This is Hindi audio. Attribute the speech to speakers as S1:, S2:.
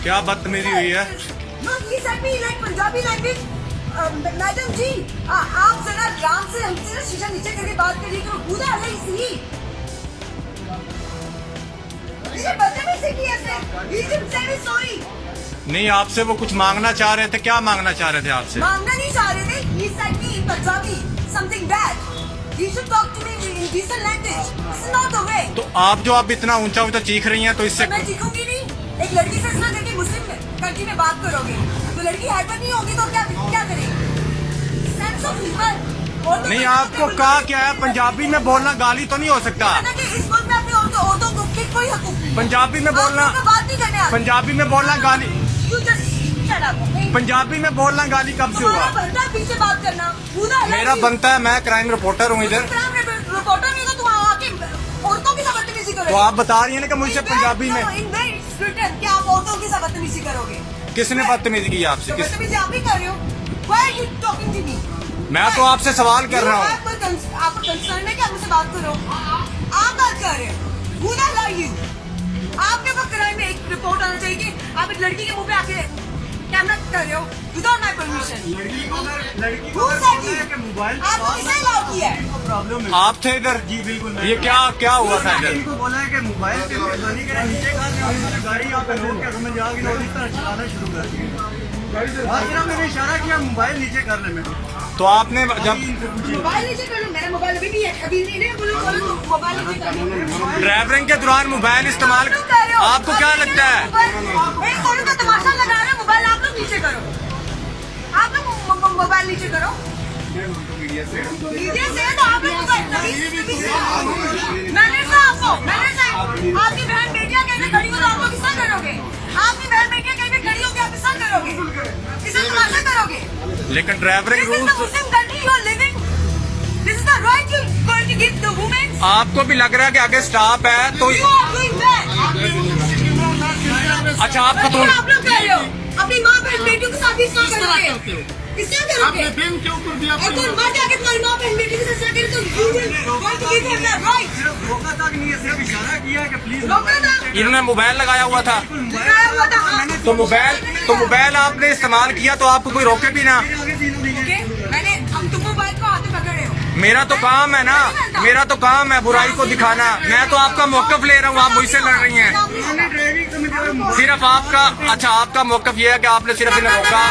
S1: क्या बदतमीजी हुई है?
S2: पंजाबी लैंग्वेज। मैडम जी आप जरा आराम से हमसे ना शीशा नीचे करके बात करिए करो। पूरा अलग सी ये बदतमीजी की है। सॉरी
S1: नहीं, आपसे वो कुछ मांगना चाह रहे थे। क्या मांगना चाह रहे थे आपसे?
S2: मांगना नहीं चाह रहे थे। He said me in Punjabi something bad. You should talk to me in decent language. This is not the way.
S1: तो आप जो आप इतना ऊंचा ऊंचा चीख रही हैं तो इससे
S2: मैं चीखूंगी नहीं। एक लड़की से इस तरह करके मुस्लिम कंट्री में बात करोगे तो लड़की हैपर नहीं होगी तो क्या करेगी? Sense of humour.
S1: नहीं, आपको कहा क्या है? पंजाबी में बोलना गाली तो नहीं हो सकता।
S2: इस मुल्क में अपनी औरतों को कोई हकूक नहीं।
S1: पंजाबी में बोलना,
S2: बात नहीं करने आती।
S1: पंजाबी में बोलना गाली,
S2: You just shut up, okay?
S1: Punjabi में बोलना गाली कब से
S2: तुम्हारा
S1: हुआ?
S2: बनता है पीछे बात करना। पूरा अलग
S1: मेरा
S2: ही।
S1: बनता है, मैं क्राइम रिपोर्टर हूँ इधर।
S2: रिपोर्टर नहीं तो तुम आके औरतों की बदतमीजी करोगे।
S1: तो आप बता रही हैं ना कि मुझसे पंजाबी में
S2: क्या आप औरतों की बदतमीजी करोगे?
S1: किसने बदतमीजी की आपसे?
S2: तो बदतमीजी आप ही कर रहे हो। Why are you talking to me?
S1: मैं तो आपसे सवाल कर रहा हूँ।
S2: आपको कंसर्न है कि आप मुझसे बात करो। आप बात कर रहे हो। Who the hell are you? आपके पास क्राइम में एक रिपोर्ट आना चाहिए कि आप एक लड़की के मुंह पे आके कैमरा कर रहे हो विदाउट माय परमिशन। आपको किसने अलाउ किया है?
S1: आप थे इधर?
S3: जी बिल्कुल।
S1: ये क्या हुआ था इधर?
S3: इनको बोला है कि मोबाइल के ध्वनि के नीचे कर गाड़ी यहाँ पे रोक के समझ आ गई और इस तरह चलाना शुरू कर दिया। आज सिर्फ मैंने इशारा किया मोबाइल नीचे कर ले। मैं
S1: तो आपने जब
S2: मोबाइल नीचे कर लो। मेरा मोबाइल अभी भी है। अभी नहीं बोलो तो मोबाइल नीचे कर लो।
S1: ड्राइवरिंग के दौरान मोबाइल इस्तेमाल, आपको क्या लगता है?
S2: एक औरत का तमाशा लगा रहे हो। मोबाइल आप लोग नीचे करो। आप लोग मोबाइल नीचे करो। मीडिया से तो आप लोग मैंने आपकी बहन बेटियां कहीं पे खड़ी हो तो आप लोग किसका करोगे? आपकी बहन बेटियां कहीं पे खड़ी होगी आप किसका करोगे? किसका तमाशा करोगे?
S1: लेकिन driving
S2: This is the
S1: rules,
S2: Muslim country you are living. This is the right you going to give the women.
S1: आपको भी लग रहा है कि आगे स्टाफ है तो
S2: You are doing bad.
S1: अच्छा आपका तो
S2: आप लोग कर रहे हो। अपनी माँ बहन बेटियों के साथ इसका करोगे। इसका करोगे।
S3: फिल्म क्यों कर दिया?
S2: और तुम मर जाके तुम्हारी माँ बहन बेटी के साथ करे तो you will going to give them the right.
S3: सिर्फ रोका तक नहीं है, सिर्फ इशारा किया है कि प्लीज
S2: रोका था।
S1: इन्होंने मोबाइल लगाया हुआ था
S2: लगाया हुआ था। हाँ।
S1: तो मोबाइल आपने इस्तेमाल किया तो आपको कोई रोके भी ना।
S2: ओके मैंने अब तुम मोबाइल को हाथ में पकड़ रहे हो।
S1: मेरा तो काम है ना, मेरा तो काम है बुराई को दिखाना। मैं तो आपका मौकफ ले रहा हूँ, आप मुझसे लड़ रही हैं। सिर्फ आपका, अच्छा आपका मौकफ ये है कि आपने सिर्फ इन्हें रोका।